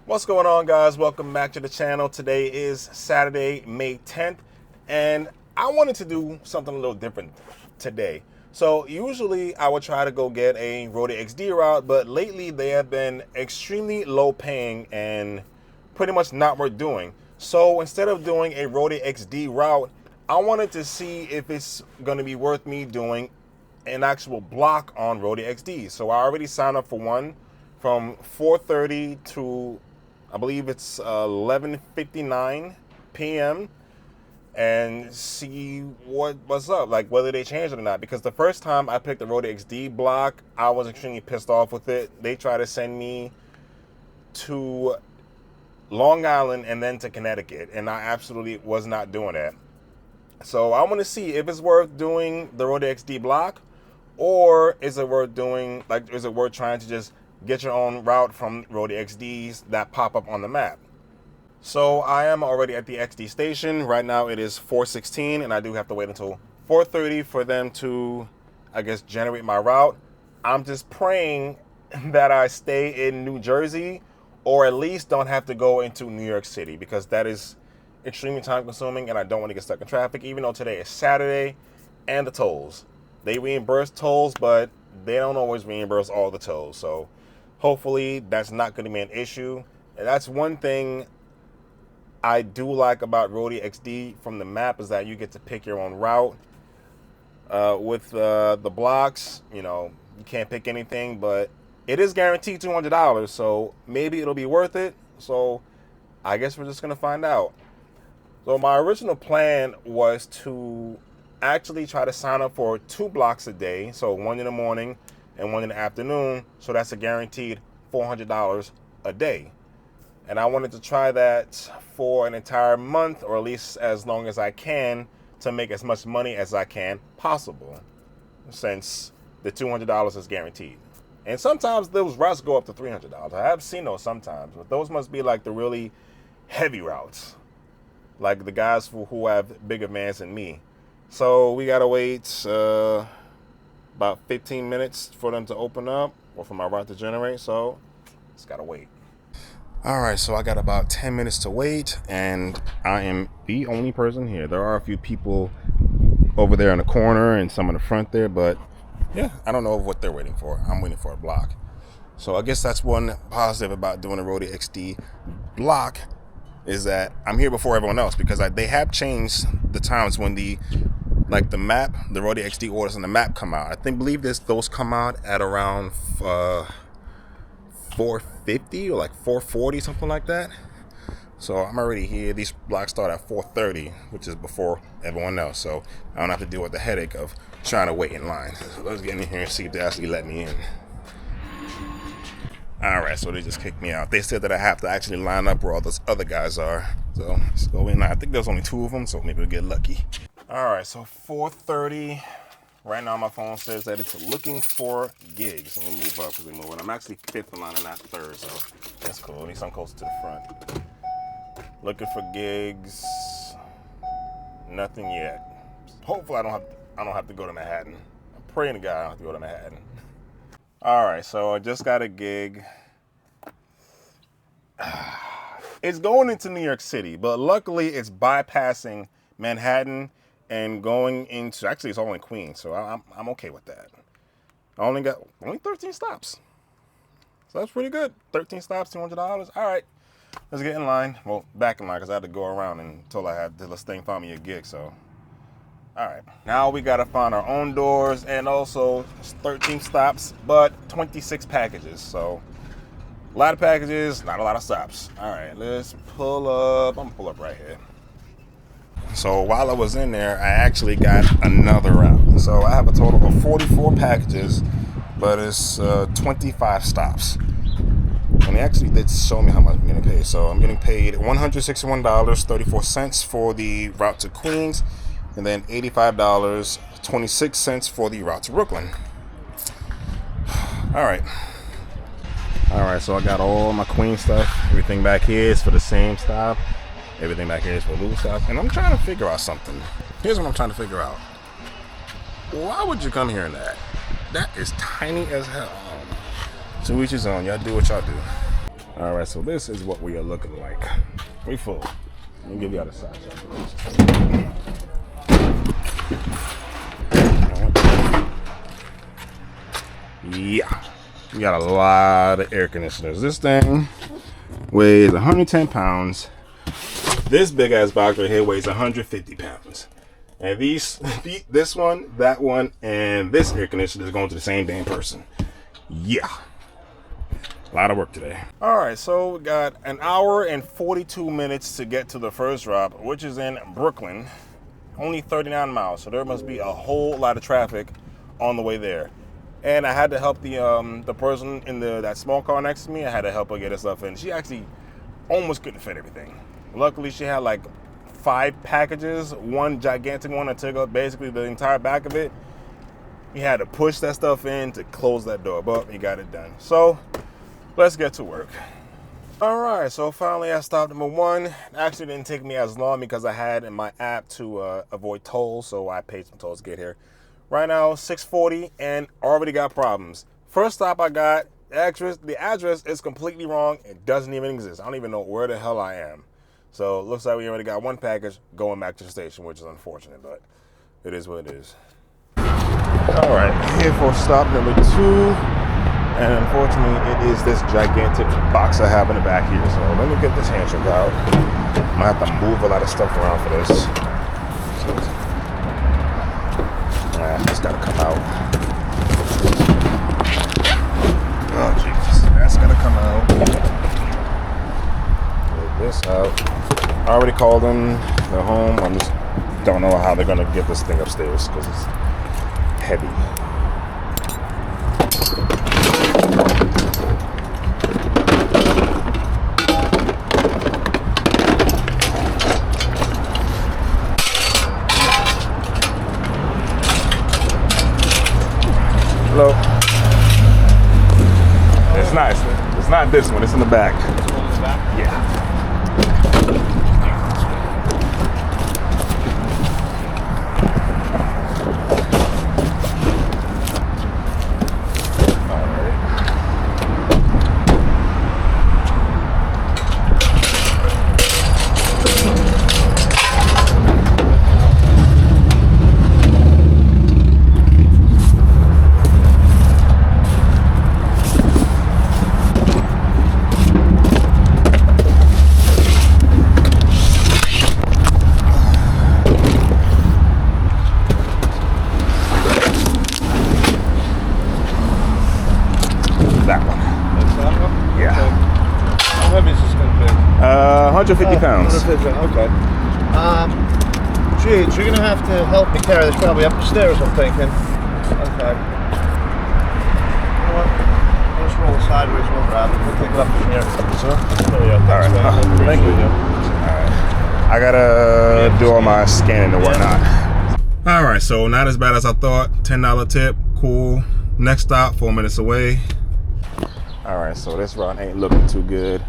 What's going on, guys? Welcome back to the channel. Today is Saturday, May 10th, and I wanted to do something a little different today. So usually I would try to go get a RoadieXD route, but lately they have been extremely low paying and pretty much not worth doing. So instead of doing a RoadieXD route, I wanted to see if it's going to be worth me doing an actual block on RoadieXD. So I already signed up for one from 4:30 to I believe it's 11:59 p.m. and see what's up, like whether they changed it or not. Because the first time I picked the RoadieXD block, I was extremely pissed off with it. They tried to send me to Long Island and then to Connecticut, and I absolutely was not doing that. So I want to see if it's worth doing the RoadieXD block, or is it worth doing, like, is it worth trying to just get your own route from RoadieXDs that pop up on the map. So I am already at the XD station. Right now it is 4:16, and I do have to wait until 4:30 for them to, I guess, generate my route. I'm just praying that I stay in New Jersey, or at least don't have to go into New York City, because that is extremely time consuming and I don't want to get stuck in traffic, even though today is Saturday. And the tolls. They reimburse tolls, but they don't always reimburse all the tolls. So hopefully that's not going to be an issue. And that's one thing I do like about RoadieXD from the map, is that you get to pick your own route. With the blocks, you know, you can't pick anything, but it is guaranteed $200, so maybe it'll be worth it. So I guess we're just going to find out. So my original plan was to actually try to sign up for 2 blocks a day, so one in the morning and one in the afternoon, so that's a guaranteed $400 a day. And I wanted to try that for an entire month, or at least as long as I can, to make as much money as I can possible, since the $200 is guaranteed. And sometimes those routes go up to $300. I have seen those sometimes, but those must be like the really heavy routes, like the guys who have bigger vans than me. So we gotta wait about 15 minutes for them to open up, or for my route to generate, so just gotta wait. All right, so I got about 10 minutes to wait, and I am the only person here. There are a few people over there in the corner and some in the front there, but yeah, I don't know what they're waiting for. I'm waiting for a block. So I guess that's one positive about doing a RoadieXD block, is that I'm here before everyone else, because they have changed the times when the RoadieXD orders on the map come out. I believe those come out at around 4:50 or like 4:40, something like that. So I'm already here. These blocks start at 4:30, which is before everyone else. So I don't have to deal with the headache of trying to wait in line. So let's get in here and see if they actually let me in. All right, so they just kicked me out. They said that I have to actually line up where all those other guys are. So let's go in. I think there's only 2 of them, so maybe we'll get lucky. All right, so 4:30. Right now my phone says that it's looking for gigs. I'm gonna move up because they're moving. I'm actually 5th in line and not 3rd, so that's cool. At least I'm closer to the front. Looking for gigs. Nothing yet. Hopefully I don't have to go to Manhattan. I'm praying to God I don't have to go to Manhattan. All right, so I just got a gig. It's going into New York City, but luckily it's bypassing Manhattan and going into, actually it's all in Queens, so I'm okay with that. I only 13 stops. So that's pretty good. 13 stops, $200. All right, let's get in line. Well, back in line, because I had to go around until this thing found me a gig, so. All right, now we gotta find our own doors, and also 13 stops, but 26 packages. So a lot of packages, not a lot of stops. All right, let's pull up. I'm gonna pull up right here. So while I was in there, I actually got another route. So I have a total of 44 packages, but it's 25 stops. And they actually did show me how much I'm getting paid. So I'm getting paid $161.34 for the route to Queens, and then $85.26 for the route to Brooklyn. All right, so I got all my Queens stuff. Everything back here is for the same stop. Everything back here is for Louis stop. And I'm trying to figure out something. Here's what I'm trying to figure out. Why would you come here in that? That is tiny as hell. To each his own. Y'all do what y'all do. All right, so this is what we are looking like. We full. Let me give you the side shot. Yeah, we got a lot of air conditioners. This thing weighs 110 pounds. This big ass box right here weighs 150 pounds. And this one, that one, and this air conditioner is going to the same damn person. Yeah. A lot of work today. All right, so we got an hour and 42 minutes to get to the first drop, which is in Brooklyn. Only 39 miles, so there must be a whole lot of traffic on the way there. And I had to help the person in that small car next to me. I had to help her get her stuff in. She actually almost couldn't fit everything. Luckily, she had like 5 packages, one gigantic one that took up basically the entire back of it. He had to push that stuff in to close that door, but he got it done. So let's get to work. All right, so finally I stopped number 1. It actually didn't take me as long because I had in my app to avoid tolls, so I paid some tolls to get here. Right now, 6:40, and already got problems. First stop I got, the address is completely wrong. It doesn't even exist. I don't even know where the hell I am. So it looks like we already got 1 package going back to the station, which is unfortunate, but it is what it is. All right, here for stop number 2. And unfortunately, it is this gigantic box I have in the back here. So let me get this hand truck out. I'm gonna have to move a lot of stuff around for this. It's gotta come out. Oh Jesus, that's gotta come out. Get this out. I already called them. They're home. I just don't know how they're gonna get this thing upstairs because it's heavy. Hello. It's nice. It's not this one. It's in the back. It's in the back? Yeah. That one. That's that one? Yeah. Okay. How heavy is this going to be? 150 pounds. 150, okay. Geez, you're going to have to help me carry this probably up the stairs, I'm thinking. Okay. You know what? Let's roll sideways, we'll grab it. We'll pick it up from here. Sure? There we go. All right. Thank you. All right. I got to do all my scanning and whatnot. All right, so not as bad as I thought. $10 tip, cool. Next stop, 4 minutes away. All right, so this route ain't looking too good.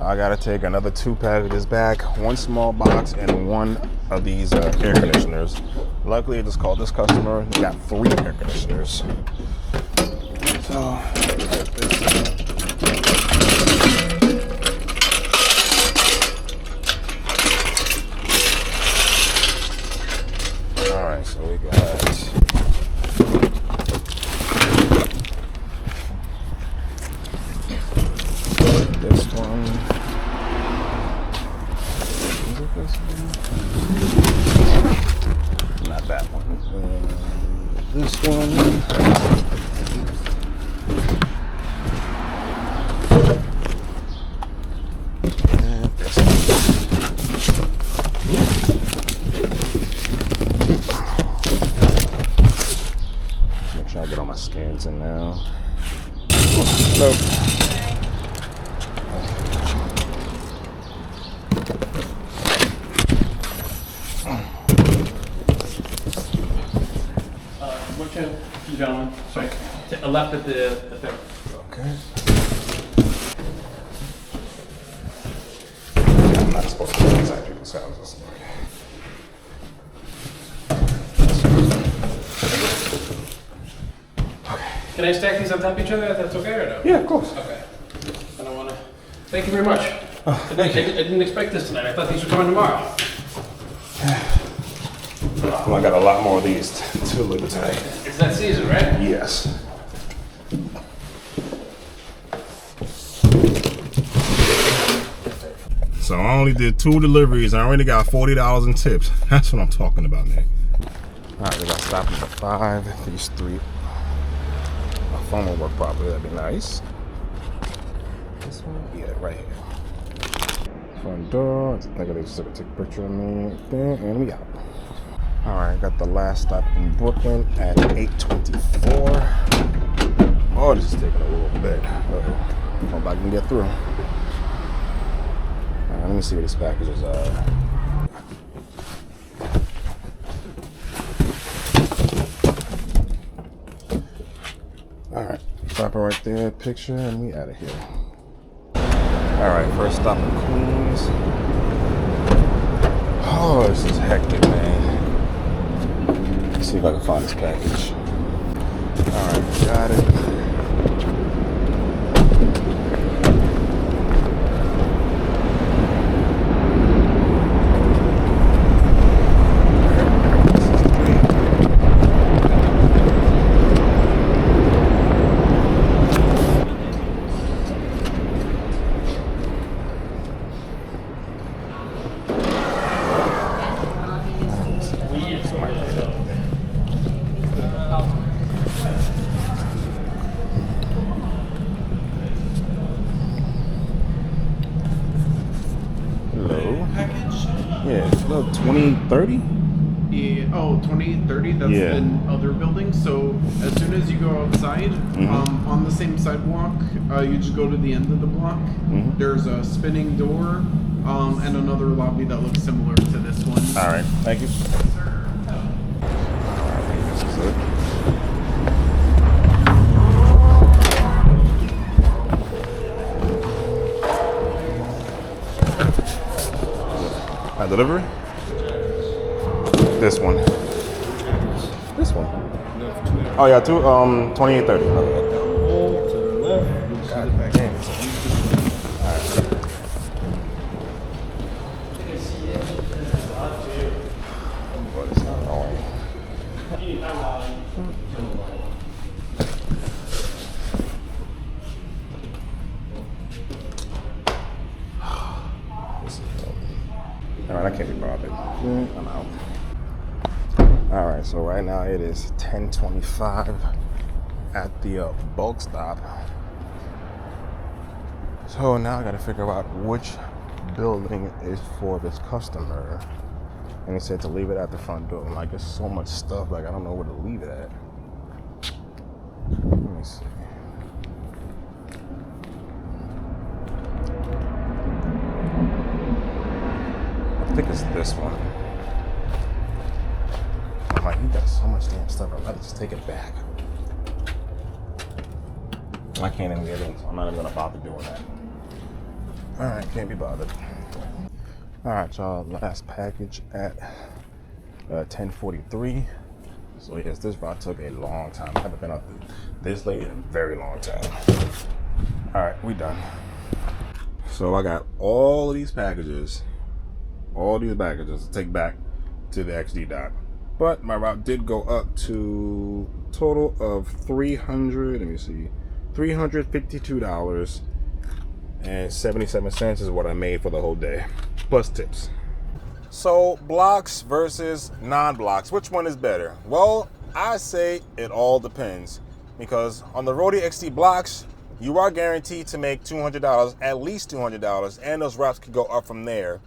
I gotta take another 2 packages back, 1 small box and 1 of these air conditioners. Luckily, I just called this customer. They got 3 air conditioners. So, all right, so we got this one. Is it this one? Not that one. This one. And this one. Make sure I get all my scans in now. Nope. Gentlemen, sorry. To left at the third. Okay. I'm not supposed to be inside people's houses. Okay. Can I stack these on top of each other if that's okay or no? Yeah, of course. Okay. I don't want to Thank you very much. I didn't expect this tonight. I thought these were coming tomorrow. Well, I got a lot more of these to deliver today. It's that season, right? Yes. So I only did 2 deliveries. I already got $40 in tips. That's what I'm talking about, Nick. All right, we got stopping for 5. These 3. My phone will work properly. That'd be nice. This one, yeah, right here. Front door. I think they just took a picture of me there, and we out. All right, got the last stop in Brooklyn at 8:24. Oh, this is taking a little bit. Uh-oh. Hope I can get through. Let me see what this package is. All right, stop it right there, picture, and we out of here. All right, first stop in Queens. Oh, this is hectic, man. Let's see if I can find this package. All right, got it. Yeah, look, 2030? Yeah, oh, 2030, that's Yeah. in other buildings. So as soon as you go outside, on the same sidewalk, you just go to the end of the block. There's a spinning door and another lobby that looks similar to this one. All right, thank you. All right, this is it. Delivery? This one. This one. Oh yeah, 2830. To the left. God damn. Alright. What is not going? Alright, I can't be bothered. I'm out. Alright, so right now it is 10:25 at the bulk stop. So now I gotta figure out which building is for this customer. And he said to leave it at the front door. I'm like, there's so much stuff, like I don't know where to leave it at. Let me see. I think it's this one. I'm like, you got so much damn stuff. I might just take it back. I can't even get in, so I'm not even gonna bother doing that. All right, can't be bothered. All right, y'all, last package at 10:43. So yes, this route took a long time. I haven't been up this late in a very long time. All right, we done. So I got all of these packages to take back to the XD dock. But my route did go up to total of $352.77 is what I made for the whole day, plus tips. So blocks versus non-blocks, which one is better? Well, I say it all depends, because on the RoadieXD blocks, you are guaranteed to make $200, at least $200, and those routes could go up from there.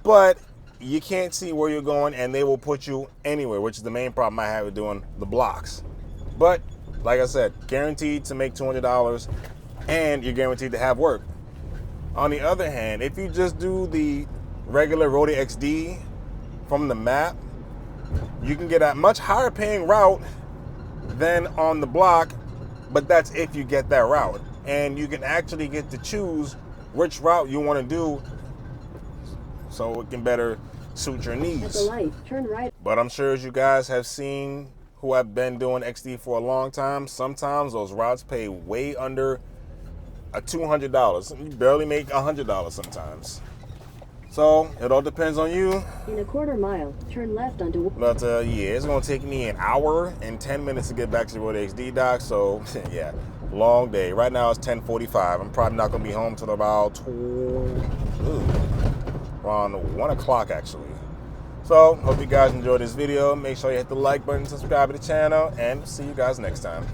But you can't see where you're going, and they will put you anywhere, which is the main problem I have with doing the blocks. But like I said, guaranteed to make $200, and you're guaranteed to have work. On the other hand, if you just do the regular RoadieXD from the map, you can get a much higher paying route than on the block, but that's if you get that route. And you can actually get to choose which route you want to do, so it can better suit your needs. At the light, turn right. But I'm sure as you guys have seen who have been doing XD for a long time, sometimes those routes pay way under $200. You barely make $100 sometimes. So it all depends on you. In a quarter mile, turn left onto. But yeah, it's gonna take me an hour and 10 minutes to get back to the RoadieXD dock. So yeah, long day. Right now it's 10:45. I'm probably not gonna be home till about around 1 o'clock actually. So hope you guys enjoyed this video. Make sure you hit the like button, subscribe to the channel, and see you guys next time.